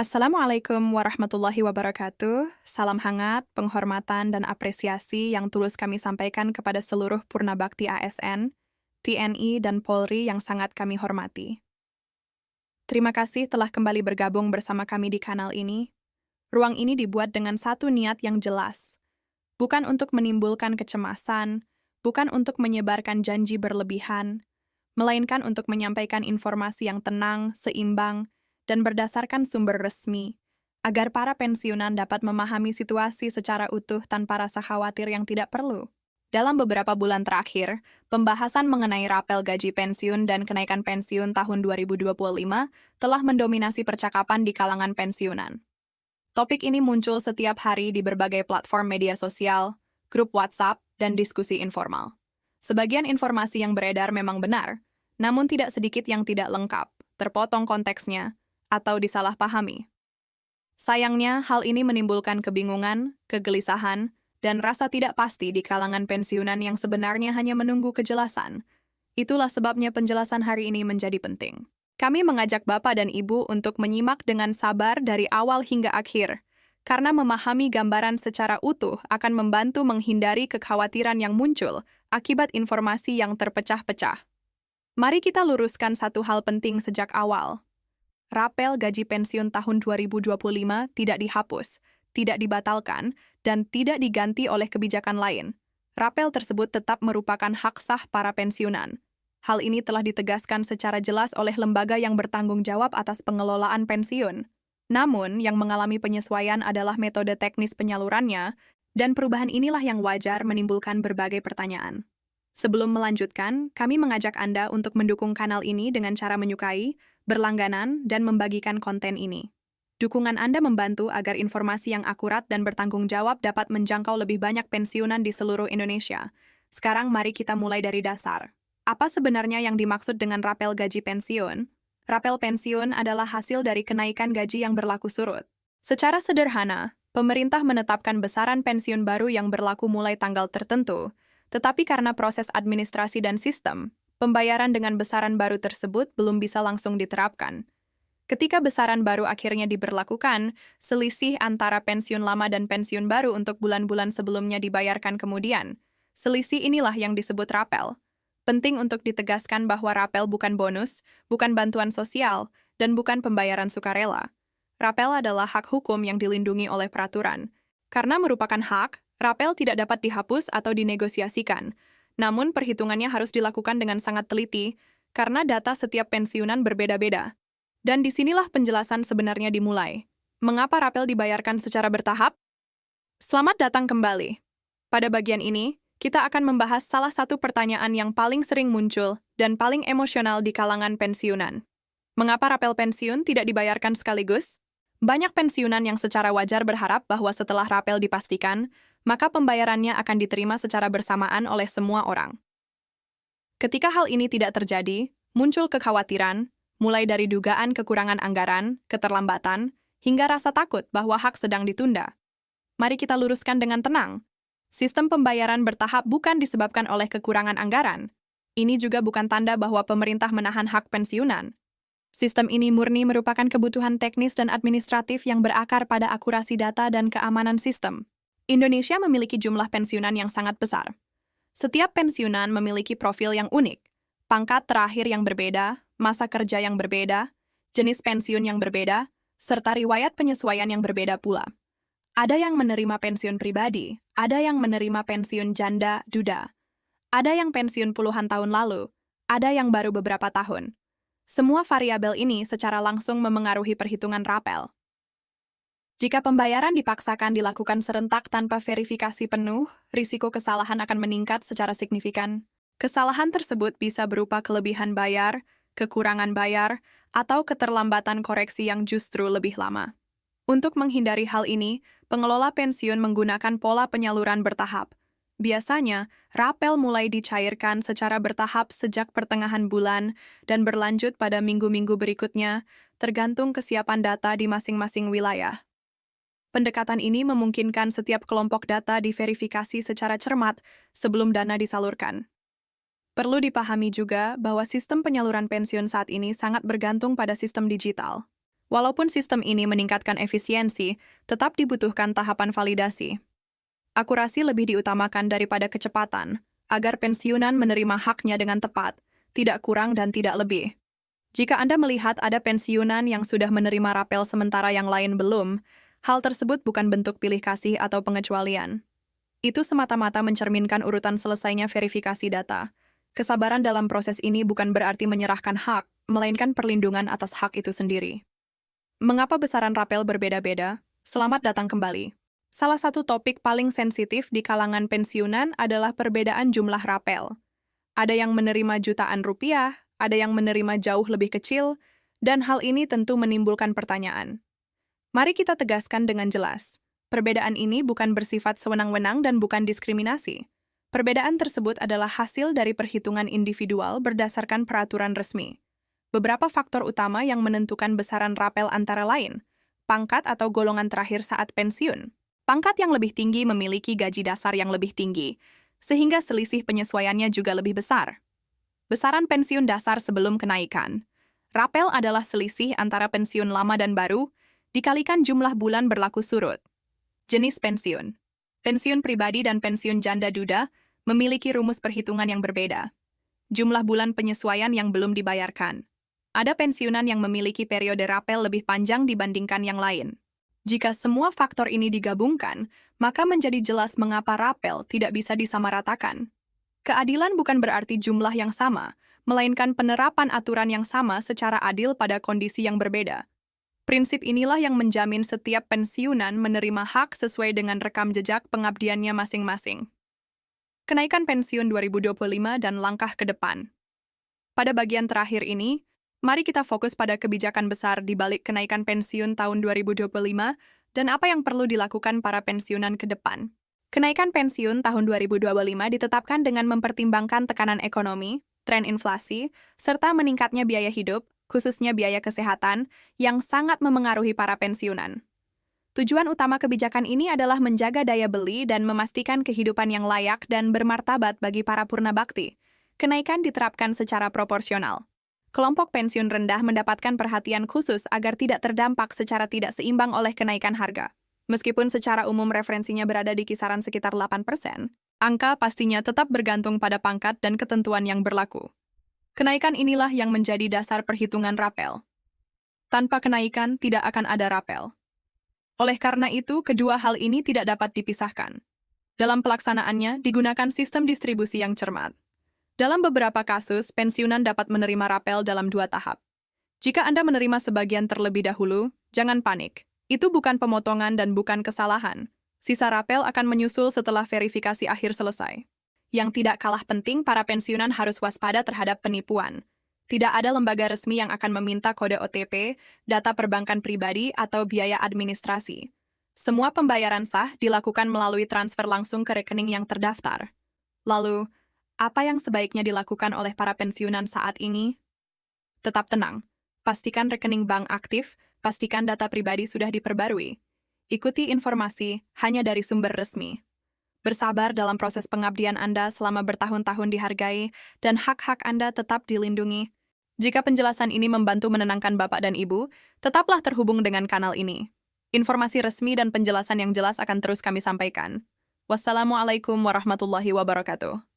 Assalamualaikum warahmatullahi wabarakatuh. Salam hangat, penghormatan, dan apresiasi yang tulus kami sampaikan kepada seluruh Purnabakti ASN, TNI, dan Polri yang sangat kami hormati. Terima kasih telah kembali bergabung bersama kami di kanal ini. Ruang ini dibuat dengan satu niat yang jelas. Bukan untuk menimbulkan kecemasan, bukan untuk menyebarkan janji berlebihan, melainkan untuk menyampaikan informasi yang tenang, seimbang, dan berdasarkan sumber resmi, agar para pensiunan dapat memahami situasi secara utuh tanpa rasa khawatir yang tidak perlu. Dalam beberapa bulan terakhir, pembahasan mengenai rapel gaji pensiun dan kenaikan pensiun tahun 2025 telah mendominasi percakapan di kalangan pensiunan. Topik ini muncul setiap hari di berbagai platform media sosial, grup WhatsApp, dan diskusi informal. Sebagian informasi yang beredar memang benar, namun tidak sedikit yang tidak lengkap, terpotong konteksnya, atau disalahpahami. Sayangnya, hal ini menimbulkan kebingungan, kegelisahan, dan rasa tidak pasti di kalangan pensiunan yang sebenarnya hanya menunggu kejelasan. Itulah sebabnya penjelasan hari ini menjadi penting. Kami mengajak Bapak dan Ibu untuk menyimak dengan sabar dari awal hingga akhir, karena memahami gambaran secara utuh akan membantu menghindari kekhawatiran yang muncul akibat informasi yang terpecah-pecah. Mari kita luruskan satu hal penting sejak awal. Rapel gaji pensiun tahun 2025 tidak dihapus, tidak dibatalkan, dan tidak diganti oleh kebijakan lain. Rapel tersebut tetap merupakan hak sah para pensiunan. Hal ini telah ditegaskan secara jelas oleh lembaga yang bertanggung jawab atas pengelolaan pensiun. Namun, yang mengalami penyesuaian adalah metode teknis penyalurannya, dan perubahan inilah yang wajar menimbulkan berbagai pertanyaan. Sebelum melanjutkan, kami mengajak Anda untuk mendukung kanal ini dengan cara menyukai, berlangganan, dan membagikan konten ini. Dukungan Anda membantu agar informasi yang akurat dan bertanggung jawab dapat menjangkau lebih banyak pensiunan di seluruh Indonesia. Sekarang mari kita mulai dari dasar. Apa sebenarnya yang dimaksud dengan rapel gaji pensiun? Rapel pensiun adalah hasil dari kenaikan gaji yang berlaku surut. Secara sederhana, pemerintah menetapkan besaran pensiun baru yang berlaku mulai tanggal tertentu, tetapi karena proses administrasi dan sistem, pembayaran dengan besaran baru tersebut belum bisa langsung diterapkan. Ketika besaran baru akhirnya diberlakukan, selisih antara pensiun lama dan pensiun baru untuk bulan-bulan sebelumnya dibayarkan kemudian. Selisih inilah yang disebut rapel. Penting untuk ditegaskan bahwa rapel bukan bonus, bukan bantuan sosial, dan bukan pembayaran sukarela. Rapel adalah hak hukum yang dilindungi oleh peraturan. Karena merupakan hak, rapel tidak dapat dihapus atau dinegosiasikan. Namun, perhitungannya harus dilakukan dengan sangat teliti, karena data setiap pensiunan berbeda-beda. Dan disinilah penjelasan sebenarnya dimulai. Mengapa rapel dibayarkan secara bertahap? Selamat datang kembali. Pada bagian ini, kita akan membahas salah satu pertanyaan yang paling sering muncul dan paling emosional di kalangan pensiunan. Mengapa rapel pensiun tidak dibayarkan sekaligus? Banyak pensiunan yang secara wajar berharap bahwa setelah rapel dipastikan, maka pembayarannya akan diterima secara bersamaan oleh semua orang. Ketika hal ini tidak terjadi, muncul kekhawatiran, mulai dari dugaan kekurangan anggaran, keterlambatan, hingga rasa takut bahwa hak sedang ditunda. Mari kita luruskan dengan tenang. Sistem pembayaran bertahap bukan disebabkan oleh kekurangan anggaran. Ini juga bukan tanda bahwa pemerintah menahan hak pensiunan. Sistem ini murni merupakan kebutuhan teknis dan administratif yang berakar pada akurasi data dan keamanan sistem. Indonesia memiliki jumlah pensiunan yang sangat besar. Setiap pensiunan memiliki profil yang unik, pangkat terakhir yang berbeda, masa kerja yang berbeda, jenis pensiun yang berbeda, serta riwayat penyesuaian yang berbeda pula. Ada yang menerima pensiun pribadi, ada yang menerima pensiun janda duda, ada yang pensiun puluhan tahun lalu, ada yang baru beberapa tahun. Semua variabel ini secara langsung memengaruhi perhitungan rapel. Jika pembayaran dipaksakan dilakukan serentak tanpa verifikasi penuh, risiko kesalahan akan meningkat secara signifikan. Kesalahan tersebut bisa berupa kelebihan bayar, kekurangan bayar, atau keterlambatan koreksi yang justru lebih lama. Untuk menghindari hal ini, pengelola pensiun menggunakan pola penyaluran bertahap. Biasanya, rapel mulai dicairkan secara bertahap sejak pertengahan bulan dan berlanjut pada minggu-minggu berikutnya, tergantung kesiapan data di masing-masing wilayah. Pendekatan ini memungkinkan setiap kelompok data diverifikasi secara cermat sebelum dana disalurkan. Perlu dipahami juga bahwa sistem penyaluran pensiun saat ini sangat bergantung pada sistem digital. Walaupun sistem ini meningkatkan efisiensi, tetap dibutuhkan tahapan validasi. Akurasi lebih diutamakan daripada kecepatan, agar pensiunan menerima haknya dengan tepat, tidak kurang dan tidak lebih. Jika Anda melihat ada pensiunan yang sudah menerima rapel sementara yang lain belum, hal tersebut bukan bentuk pilih kasih atau pengecualian. Itu semata-mata mencerminkan urutan selesainya verifikasi data. Kesabaran dalam proses ini bukan berarti menyerahkan hak, melainkan perlindungan atas hak itu sendiri. Mengapa besaran rapel berbeda-beda? Selamat datang kembali. Salah satu topik paling sensitif di kalangan pensiunan adalah perbedaan jumlah rapel. Ada yang menerima jutaan rupiah, ada yang menerima jauh lebih kecil, dan hal ini tentu menimbulkan pertanyaan. Mari kita tegaskan dengan jelas. Perbedaan ini bukan bersifat sewenang-wenang dan bukan diskriminasi. Perbedaan tersebut adalah hasil dari perhitungan individual berdasarkan peraturan resmi. Beberapa faktor utama yang menentukan besaran rapel antara lain, pangkat atau golongan terakhir saat pensiun. Pangkat yang lebih tinggi memiliki gaji dasar yang lebih tinggi, sehingga selisih penyesuaiannya juga lebih besar. Besaran pensiun dasar sebelum kenaikan. Rapel adalah selisih antara pensiun lama dan baru, dikalikan jumlah bulan berlaku surut. Jenis pensiun. Pensiun pribadi dan pensiun janda duda memiliki rumus perhitungan yang berbeda. Jumlah bulan penyesuaian yang belum dibayarkan. Ada pensiunan yang memiliki periode rapel lebih panjang dibandingkan yang lain. Jika semua faktor ini digabungkan, maka menjadi jelas mengapa rapel tidak bisa disamaratakan. Keadilan bukan berarti jumlah yang sama, melainkan penerapan aturan yang sama secara adil pada kondisi yang berbeda. Prinsip inilah yang menjamin setiap pensiunan menerima hak sesuai dengan rekam jejak pengabdiannya masing-masing. Kenaikan pensiun 2025 dan langkah ke depan. Pada bagian terakhir ini, mari kita fokus pada kebijakan besar di balik kenaikan pensiun tahun 2025 dan apa yang perlu dilakukan para pensiunan ke depan. Kenaikan pensiun tahun 2025 ditetapkan dengan mempertimbangkan tekanan ekonomi, tren inflasi, serta meningkatnya biaya hidup, khususnya biaya kesehatan, yang sangat memengaruhi para pensiunan. Tujuan utama kebijakan ini adalah menjaga daya beli dan memastikan kehidupan yang layak dan bermartabat bagi para purna bakti. Kenaikan diterapkan secara proporsional. Kelompok pensiun rendah mendapatkan perhatian khusus agar tidak terdampak secara tidak seimbang oleh kenaikan harga. Meskipun secara umum referensinya berada di kisaran sekitar 8%, angka pastinya tetap bergantung pada pangkat dan ketentuan yang berlaku. Kenaikan inilah yang menjadi dasar perhitungan rapel. Tanpa kenaikan, tidak akan ada rapel. Oleh karena itu, kedua hal ini tidak dapat dipisahkan. Dalam pelaksanaannya, digunakan sistem distribusi yang cermat. Dalam beberapa kasus, pensiunan dapat menerima rapel dalam 2 tahap. Jika Anda menerima sebagian terlebih dahulu, jangan panik. Itu bukan pemotongan dan bukan kesalahan. Sisa rapel akan menyusul setelah verifikasi akhir selesai. Yang tidak kalah penting, para pensiunan harus waspada terhadap penipuan. Tidak ada lembaga resmi yang akan meminta kode OTP, data perbankan pribadi, atau biaya administrasi. Semua pembayaran sah dilakukan melalui transfer langsung ke rekening yang terdaftar. Lalu, apa yang sebaiknya dilakukan oleh para pensiunan saat ini? Tetap tenang. Pastikan rekening bank aktif, pastikan data pribadi sudah diperbarui. Ikuti informasi hanya dari sumber resmi. Bersabar dalam proses pengabdian Anda selama bertahun-tahun dihargai, dan hak-hak Anda tetap dilindungi. Jika penjelasan ini membantu menenangkan Bapak dan Ibu, tetaplah terhubung dengan kanal ini. Informasi resmi dan penjelasan yang jelas akan terus kami sampaikan. Wassalamualaikum warahmatullahi wabarakatuh.